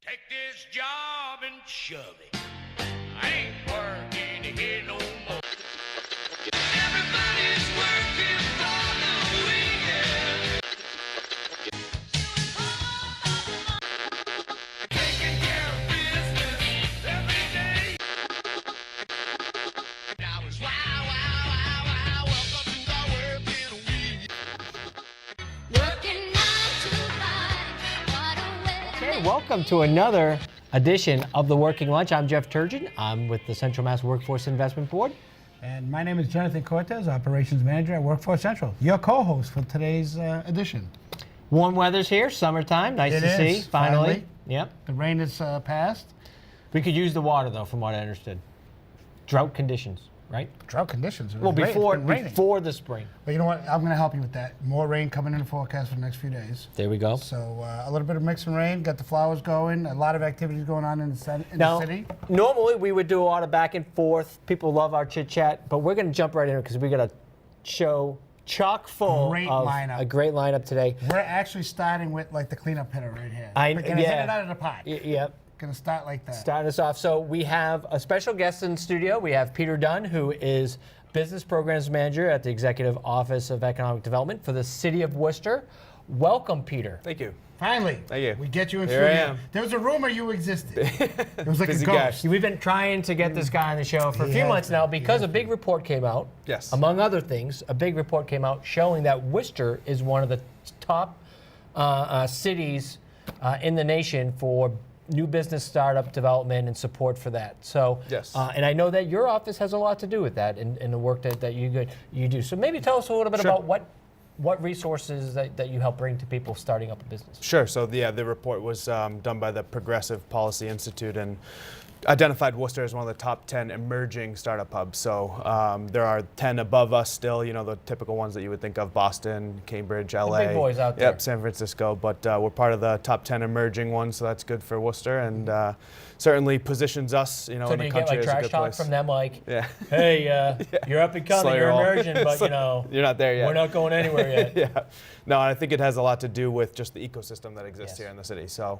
Take this job and shove it. I ain't working here no more. Everybody's working for the weekend. Taking care of business every day. Now it's wow, welcome to the working week. Working 9 to 5, what a way to Okay, make welcome to another edition of the Working Lunch. I'm Jeff Turgeon. I'm with the Central Mass Workforce Investment Board. And my name is Jennithan Cortes, Operations Manager at Workforce Central, your co-host for today's edition. Warm weather's here, summertime. Nice It to see, is, finally. finally. Yep. The rain is past. We could use the water, though, from what I understood. Drought conditions, right? Drought conditions. Well, It's been raining. before the spring. But you know what? I'm going to help you with that. More rain coming in the forecast for the next few days. There we go. So a little bit of mix and rain, got the flowers going, a lot of activities going on in the Now, city. normally we would do a lot of back and forth. People love our chit chat, but we're going to jump right in because we got a show chock full Great of lineup. a great lineup today. We're actually starting with like the cleanup hitter right here. I- We're going to hit yeah. it out of the park. Yep. Going to start like that. Starting us off. So we have a special guest in the studio. We have Peter Dunn, who is Business Programs Manager at the Executive Office of Economic Development for the City of Worcester. Welcome, Peter. Thank you. Finally, Thank you. we get you in Here I studio. am. There was a rumor you existed. It was like Busy a guy. ghost. We've been trying to get this guy on the show for a He few has months been. now He because has a big report came out. Yes. Among other things, a big report came out showing that Worcester is one of the top cities in the nation for new business startup development and support for that. So, Yes. and I know that your office has a lot to do with that in the work that you do. So maybe tell us a little bit Sure. about what resources that you help bring to people starting up a business. Sure. So the report was done by the Progressive Policy Institute and identified Worcester as one of the top 10 emerging startup hubs. So there are 10 above us still, you know, the typical ones that you would think of: Boston, Cambridge, LA. big boys out there. Yep, San Francisco. But we're part of the top 10 emerging ones, so that's good for Worcester and certainly positions us, you know, So in do the you get country like as a trash good talk place. from them, like, Yeah. hey, you're up and coming, Slayer you're all. emerging, but you know, You're not there yet. we're not going anywhere yet. Yeah. No, I think it has a lot to do with just the ecosystem that exists Yes. here in the city. So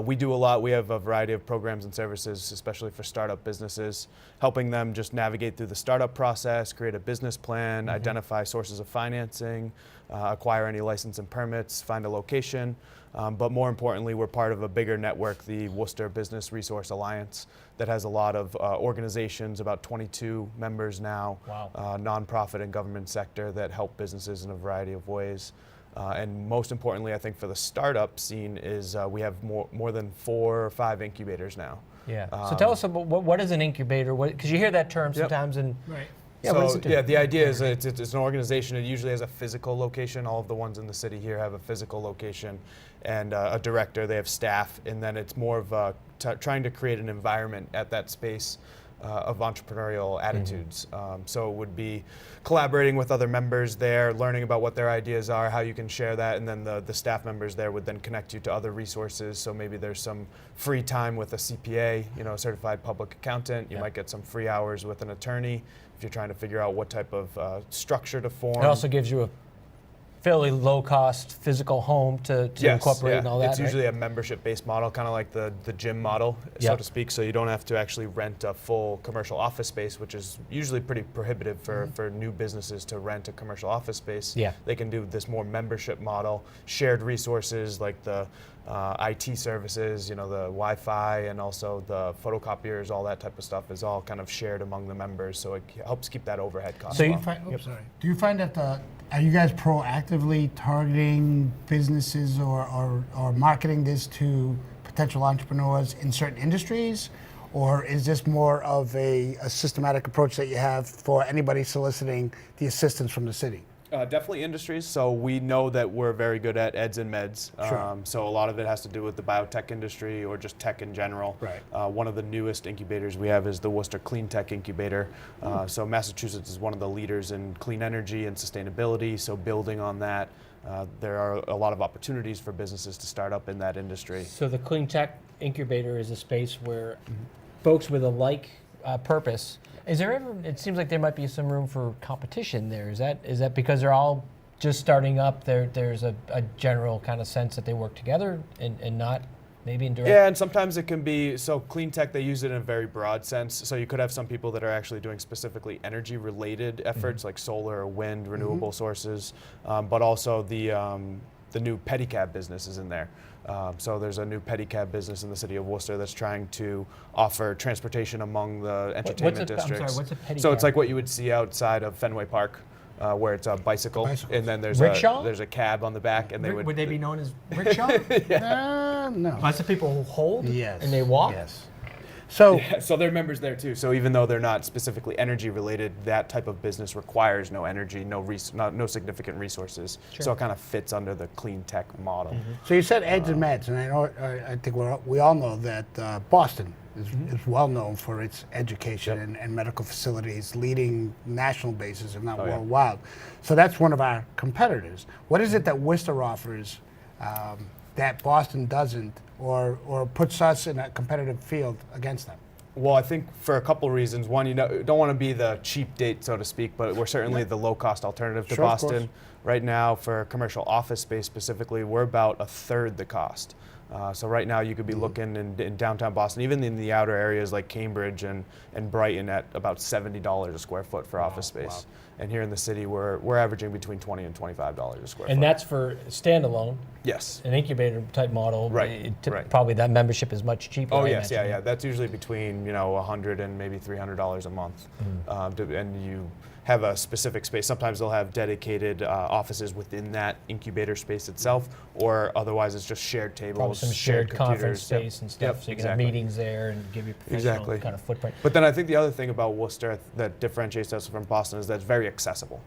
we do a lot. We have a variety of programs and services, especially for startup businesses, helping them just navigate through the startup process, create a business plan, identify sources of financing, acquire any license and permits, find a location. But more importantly, we're part of a bigger network, the Worcester Business Resource Alliance, that has a lot of organizations, about 22 members now, Wow. nonprofit and government sector that help businesses in a variety of ways. And most importantly, I think for the startup scene is we have more than 4 or 5 incubators now. Yeah. So tell us about what is an incubator? Because you hear that term Yep. sometimes, and Right. yeah, what does So it do? yeah, the idea is that it's an organization. It usually has a physical location. All of the ones in the city here have a physical location and a director. They have staff, and then it's more of trying to create an environment at that space of entrepreneurial attitudes. So it would be collaborating with other members there, learning about what their ideas are, how you can share that, and then the staff members there would then connect you to other resources. So maybe there's some free time with a CPA, you know, a certified public accountant. You Yeah. might get some free hours with an attorney if you're trying to figure out what type of structure to form. It also gives you a fairly low-cost physical home to Yes, incorporate yeah. and all that. It's right? usually a membership-based model, kind of like the gym model, so Yep. to speak. So you don't have to actually rent a full commercial office space, which is usually pretty prohibitive for new businesses to rent a commercial office space. Yeah. They can do this more membership model, shared resources like the IT services, you know, the Wi-Fi and also the photocopiers, all that type of stuff is all kind of shared among the members. So it helps keep that overhead cost So low. you Do you find that are you guys proactively targeting businesses or marketing this to potential entrepreneurs in certain industries? Or is this more of a systematic approach that you have for anybody soliciting the assistance from the city? Definitely industries. So we know that we're very good at eds and meds. Sure. So a lot of it has to do with the biotech industry or just tech in general. Right. One of the newest incubators we have is the Worcester Clean Tech Incubator. So Massachusetts is one of the leaders in clean energy and sustainability. So building on that, there are a lot of opportunities for businesses to start up in that industry. So the Clean Tech Incubator is a space where folks with a like purpose. Is there ever? It seems like there might be some room for competition there. Is that because they're all just starting up? There's a general kind of sense that they work together and not maybe indirect? Yeah, and sometimes it can be, so clean tech, they use it in a very broad sense. So you could have some people that are actually doing specifically energy-related efforts like solar or wind, renewable sources, but also the new pedicab business is in there. So there's a new pedicab business in the city of Worcester that's trying to offer transportation among the entertainment districts. I'm sorry, what's a pedicab? So it's like what you would see outside of Fenway Park. Where it's a bicycle, Bicycles. and then there's Rickshaw? there's a cab on the back, and they Would they be known as rickshaw? No. That's the people who hold Yes. and they walk? Yes. So, So they're members there too. So even though they're not specifically energy related, that type of business requires no energy, no significant resources. So it kind of fits under the clean tech model. so you said eds and meds, and I know, I think we all know that Boston is well known for its education and medical facilities, leading national bases, if not Oh, yeah. worldwide. So that's one of our competitors. What is it that Worcester offers that Boston doesn't, or puts us in a competitive field against them? Well, I think for a couple reasons. One, you don't want to be the cheap date, so to speak, but we're certainly the low-cost alternative to Sure, of Boston. course. Right now, for commercial office space specifically, we're about a third the cost. So right now, you could be looking in downtown Boston, even in the outer areas like Cambridge and Brighton, at about $70 a square foot for office space. And here in the city, we're averaging between $20 and $25 a square foot. And that's for standalone, Yes. an incubator type model. Right, right. Probably that membership is much cheaper. Oh I yes, imagine. yeah. That's usually between $100 and maybe $300 a month, and you have a specific space. Sometimes they'll have dedicated offices within that incubator space itself, or otherwise it's just shared tables, Probably some shared conference computers. Yep. space and stuff, Yep, so you can exactly. have meetings there and give you a professional Exactly. kind of footprint. But then I think the other thing about Worcester that differentiates us from Boston is that it's very accessible.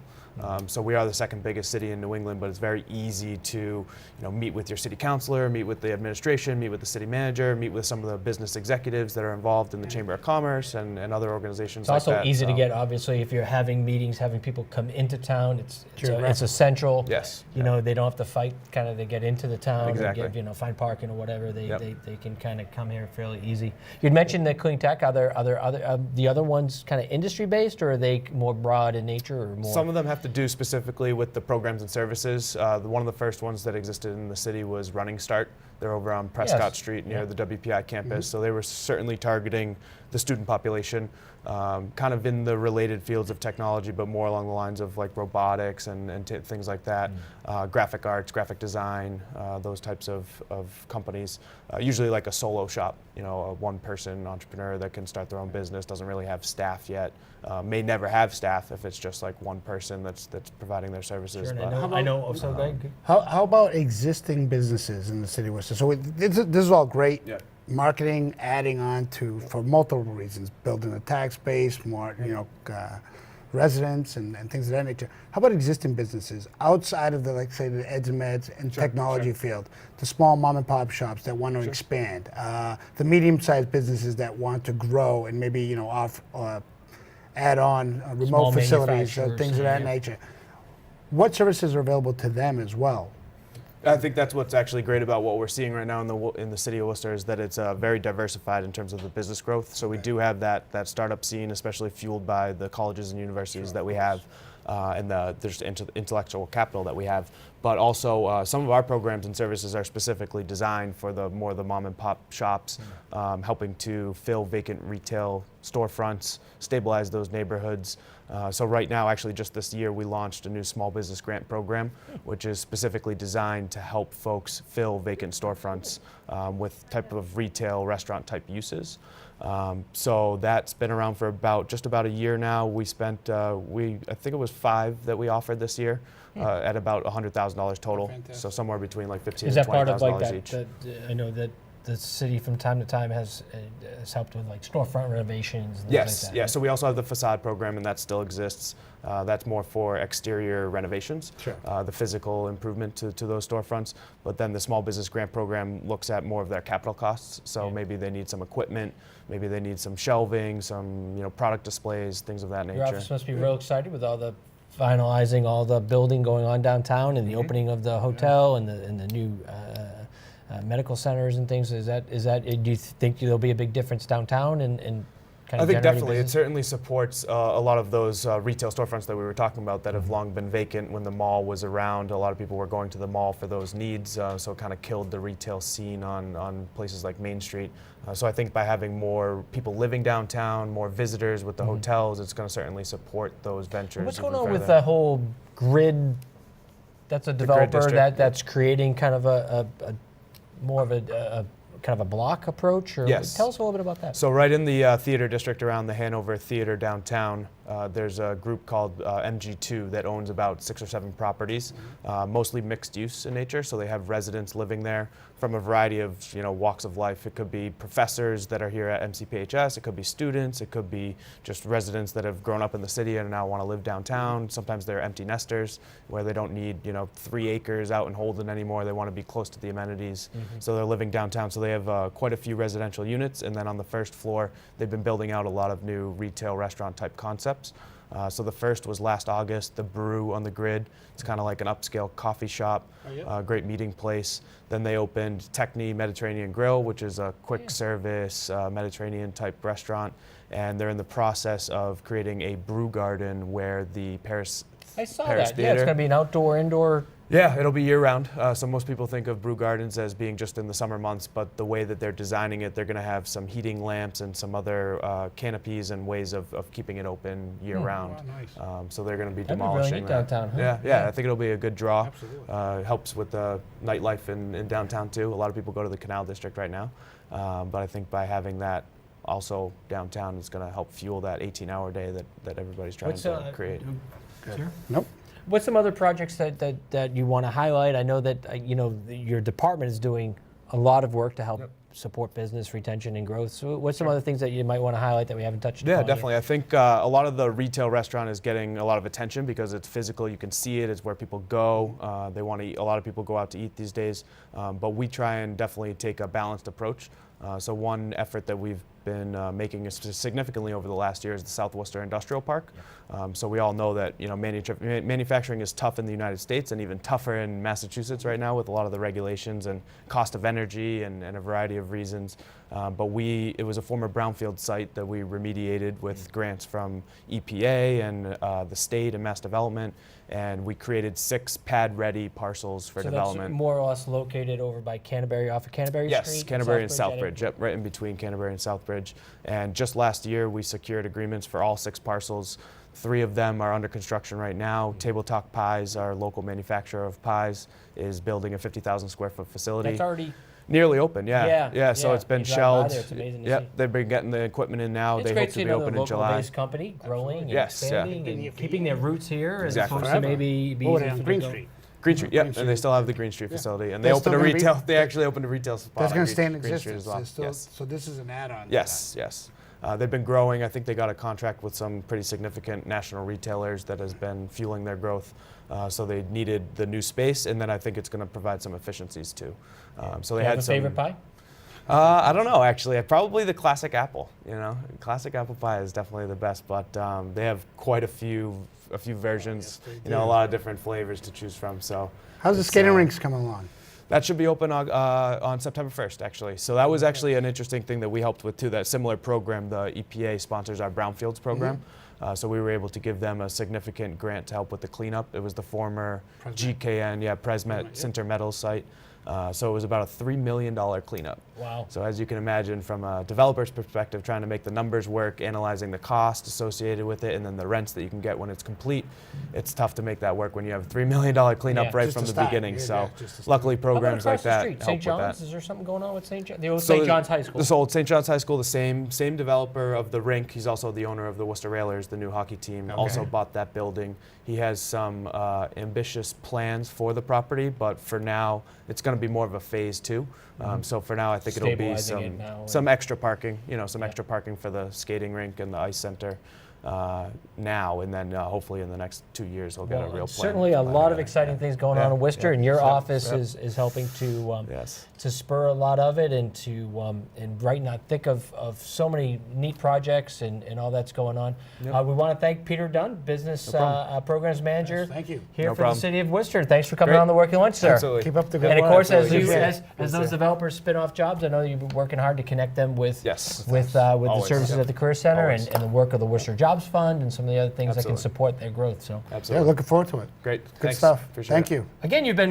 So we are the second biggest city in New England, but it's very easy to meet with your city councilor, meet with the administration, meet with the city manager, meet with some of the business executives that are involved in the Chamber of Commerce and other organizations It's like also that. easy to So- get, obviously, if you're having meetings, having people come into town. It's Geographic. essential. Yes. You know, they don't have to fight kind of to get into the town Exactly. or find parking or whatever. They, Yep. they can kind of come here fairly easy. You'd mentioned the clean tech. Are there the other ones kind of industry based, or are they more broad in nature or more? Some of them have to do specifically with the programs and services. One of the first ones that existed in the city was Running Start. They're over on Prescott Yes. Street near Yeah. the WPI campus. So they were certainly targeting the student population, kind of in the related fields of technology, but more along the lines of like robotics and things like that, graphic arts, graphic design, those types of companies. Usually like a solo shop, a one-person entrepreneur that can start their own business, doesn't really have staff yet, may never have staff if it's just like one person that's providing their services. Sure, But- I know. Oh, so go ahead. How about existing businesses in the city of Worcester? So this is all great Yeah. marketing, adding on to, for multiple reasons, building a tax base, more residents and things of that nature. How about existing businesses outside of the, like say, the eds and meds and technology field, the small mom and pop shops that want to expand, the medium-sized businesses that want to grow and maybe add on remote Small facilities, manufacturers, things of that yeah. nature. What services are available to them as well? I think that's what's actually great about what we're seeing right now in the city of Worcester is that it's very diversified in terms of the business growth. So we do have that startup scene, especially fueled by the colleges and universities that we have, and there's intellectual capital that we have. But also some of our programs and services are specifically designed for the mom and pop shops, helping to fill vacant retail storefronts, stabilize those neighborhoods. So right now, actually just this year, we launched a new small business grant program, which is specifically designed to help folks fill vacant storefronts with type of retail, restaurant type uses. So that's been around for just about a year now. We spent, I think it was 5 that we offered this year at about $100,000 total. So somewhere between like $15,000 Is and that part of like $20,000 that? each. I know that the city from time to time has helped with like storefront renovations. And Yes, things like that. yeah. So we also have the facade program, and that still exists. That's more for exterior renovations, the physical improvement to those storefronts. But then the small business grant program looks at more of their capital costs. So maybe they need some equipment, maybe they need some shelving, some product displays, things of that nature. Your office must be real excited with all the finalizing all the building going on downtown and the opening of the hotel and the new medical centers and things. Do you think there'll be a big difference downtown and kind I of think generating definitely it business? certainly supports a lot of those retail storefronts that we were talking about that have long been vacant when the mall was around. A lot of people were going to the mall for those needs, so it kind of killed the retail scene on places like Main Street. So I think by having more people living downtown, more visitors with the hotels, it's going to certainly support those ventures. What's going even on with further. the whole grid? That's a grid developer district? that's creating kind of a more of a kind of a block approach, or Yes. tell us a little bit about that. So right in the theater district around the Hanover Theater downtown, there's a group called MG2 that owns about 6 or 7 properties, mostly mixed use in nature. So they have residents living there from a variety of walks of life. It could be professors that are here at MCPHS. It could be students. It could be just residents that have grown up in the city and now want to live downtown. Sometimes they're empty nesters where they don't need 3 acres out in Holden anymore. They want to be close to the amenities. So they're living downtown. So they have quite a few residential units, and then on the first floor, they've been building out a lot of new retail restaurant type concepts. So the first was last August, the Brew on the Grid. It's kind of like an upscale coffee shop, great meeting place. Then they opened Techni Mediterranean Grill, which is a quick service Mediterranean type restaurant. And they're in the process of creating a brew garden where the Paris I saw Paris that. Yeah, it's Theater. going to be an outdoor, indoor. Yeah, it'll be year-round. So most people think of brew gardens as being just in the summer months, but the way that they're designing it, they're going to have some heating lamps and some other canopies and ways of keeping it open year-round. Wow, nice. So they're going to be That'd be really demolishing neat that. downtown, huh? Yeah, I think it'll be a good draw. Absolutely. Helps with the nightlife in downtown too. A lot of people go to the Canal District right now, but I think by having that also downtown is going to help fuel that 18-hour day that everybody's trying to create. Nope. What's some other projects that you want to highlight? I know that your department is doing a lot of work to help support business retention and growth. So what's some other things that you might want to highlight that we haven't touched upon Yeah, yet? definitely. I think a lot of the retail restaurant is getting a lot of attention because it's physical. You can see it. It's where people go. They want to eat. A lot of people go out to eat these days. But we try and definitely take a balanced approach. So one effort that we've been making significantly over the last year is the South Worcester Industrial Park. So we all know that manufacturing is tough in the United States and even tougher in Massachusetts right now with a lot of the regulations and cost of energy and a variety of reasons. But it was a former brownfield site that we remediated with grants from EPA and the state and Mass Development, and we created 6 pad-ready parcels for development. That's more or less located over by Canterbury, off of Canterbury Street? Yes, Canterbury and Southbridge, Southbridge, yep, right in between Canterbury and Southbridge. And just last year, we secured agreements for all 6 parcels. 3 of them are under construction right now. Table Talk Pies, our local manufacturer of pies, is building a 50,000 square foot facility. That's already Nearly open, yeah. Yeah, So yeah. it's been You drive by shelled. there, it's amazing to Yep, see. they've been getting the equipment in now. It's They great hope to seeing be another open in July. local-based company growing and Yes, yeah. expanding and keeping their roots here as Exactly. opposed to maybe be Over easy there on for Green them to go. Street. Green Street, yep, Green and they Street. still have the Green Street facility, and they That's opened a still gonna retail. be- They actually opened a retail spot. That's on going to stay in Green Street existence. as well. There's still- Yes. So this is an add-on. to Yes, yes. They've been growing. I think they got a contract with some pretty significant national retailers that has been fueling their growth. So they needed the new space, and then I think it's going to provide some efficiencies too. So they You have had a some. favorite pie? I don't know actually. Probably the classic apple. Classic apple pie is definitely the best, but they have quite a few versions. A lot of different flavors to choose from. So. How's the it's, skating rinks coming along? That should be open on September 1st, actually. So that was actually an interesting thing that we helped with too. That similar program, the EPA sponsors our Brownfields program. So we were able to give them a significant grant to help with the cleanup. It was the former GKN, Presmet Sinter Metals site. So it was about a $3 million cleanup. Wow. So as you can imagine, from a developer's perspective, trying to make the numbers work, analyzing the cost associated with it, and then the rents that you can get when it's complete, it's tough to make that work when you have a $3 million cleanup Yeah. right Just from to the start. beginning. Yeah, So yeah, just to start. luckily How about programs like across the that street? help St. with John's? that. Is there something going on with the old So St. John's High School? This old St. John's High School, the same developer of the rink. He's also the owner of the Worcester Railers, the new hockey team. Also bought that building. He has some ambitious plans for the property, but for now, it's going to be more of a phase 2. So for now, I think it'll be Stabilizing it now some extra parking. Some extra parking for the skating rink and the ice center. now, and then hopefully in the next 2 years he'll get a real plan. Certainly a lot of exciting things going on in Worcester, and your office is helping to to spur a lot of it, and to and right now thick of so many neat projects and all that's going on. We want to thank Peter Dunn, Business Programs Manager. Yes, thank you. Here for the City of Worcester. Thanks for coming on the Working Lunch, sir. Absolutely. Keep up the good And of work. course, Absolutely. as those developers spin off jobs, I know you've been working hard to connect them with with the Always. services at the Career Center Always. and the work of the Worcester Jobs Fund and some of the other things that can Absolutely. support their growth. So Yeah, Absolutely. looking forward to it. Great. Good Thanks. stuff. Appreciate Thank it. you. again, you've been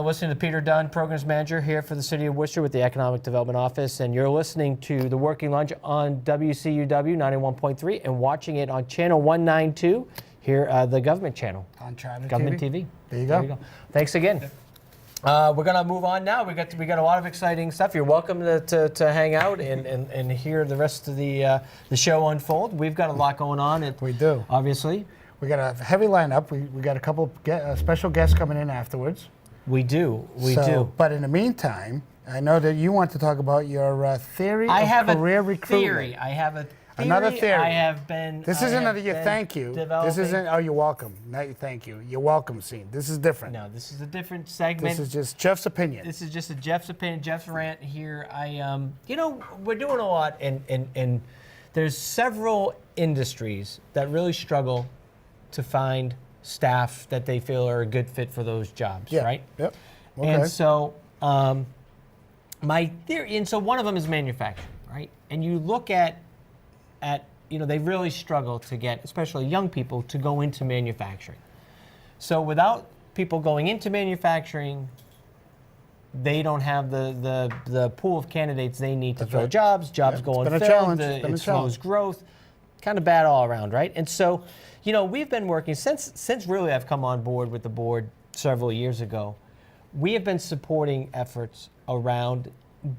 listening to Peter Dunn, Programs Manager here for the City of Worcester with the Economic Development Office, and you're listening to the Working Lunch on WCUW 91.3 and watching it on Channel 192 here, the government channel, On Charter Government TV. TV. There you go. Thanks again. We're gonna move on now. We got a lot of exciting stuff. You're welcome to hang out and hear the rest of the show unfold. We've got a lot going on. We do. Obviously. We got a heavy lineup. We got a couple special guests coming in afterwards. We do. We So, do. But in the meantime, I know that you want to talk about your theory I of have career a recruitment. theory. I have a theory. Another theory. I have been. This I isn't have a you been thank you. This developing- isn't oh you're welcome. Not you thank you. You're welcome scene. This is different. No, this is a different segment. This is just Jeff's opinion. This is just a Jeff's opinion, Jeff's rant here. We're doing a lot, and there's several industries that really struggle to find staff that they feel are a good fit for those jobs, Yeah. right? Yep. Okay. And so, my theory, and so one of them is manufacturing, right? And you look at they really struggle to get, especially young people, to go into manufacturing. So without people going into manufacturing, they don't have the pool of candidates they need to fill right. jobs. Jobs Yeah, go it's been a unfilled. challenge. It's been a It slows challenge. growth. Kind of bad all around, right? And so, we've been working since really I've come on board with the board several years ago. We have been supporting efforts around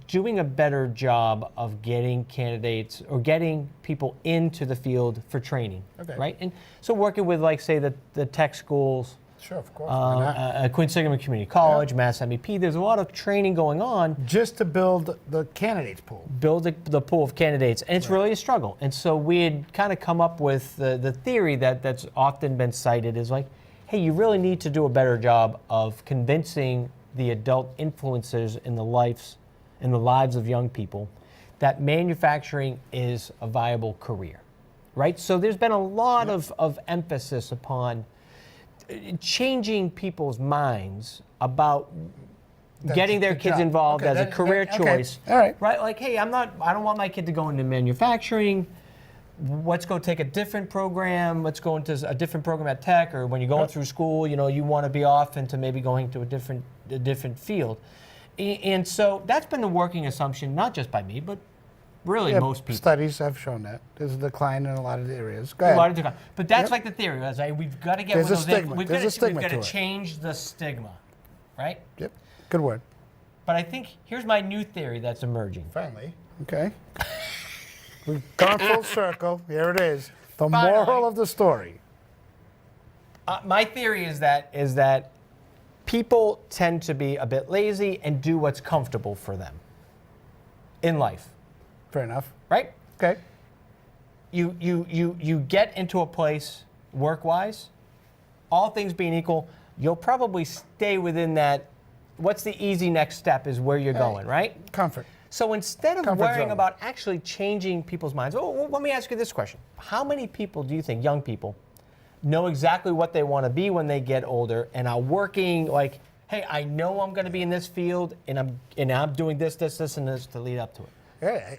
doing a better job of getting candidates or getting people into the field for training, Okay. right? And so working with, like, say, the tech schools, Sure, of course. Why not? Queen Sigma Community College, Mass MEP. There's a lot of training going on. Just to build the candidates pool. Build the pool of candidates, and it's really a struggle. And so we had kind of come up with the theory that's often been cited is like, hey, you really need to do a better job of convincing the adult influencers in the lives of young people that manufacturing is a viable career, right? So there's been a lot of emphasis upon changing people's minds about getting their the kids job. involved Okay, as a that- career okay. choice. All right. Right? Like, hey, I don't want my kid to go into manufacturing. Let's go take a different program. Let's go into a different program at tech, or when you're going through school, you want to be off into maybe going to a different field. And so that's been the working assumption, not just by me, but really most people. Studies have shown that. There's a decline in a lot of the areas. Go A ahead. lot of different- But that's Yep. like the theory. As we've got to get There's rid a of those. stigma. We've There's a stigma got to to it. change the stigma, right? Yep. Good word. But I think here's my new theory that's emerging. Finally. Okay. We've gone full circle. Here it is. The Finally. moral of the story. My theory is that people tend to be a bit lazy and do what's comfortable for them in life, Fair enough. right? Okay. You get into a place work-wise, all things being equal, you'll probably stay within that. What's the easy next step is where you're going, right? Comfort. So instead of Comfort worrying zone. about actually changing people's minds, well, let me ask you this question. How many people do you think, young people, know exactly what they want to be when they get older and are working like, hey, I know I'm going to be in this field and I'm doing this, and this to lead up to it? Yeah,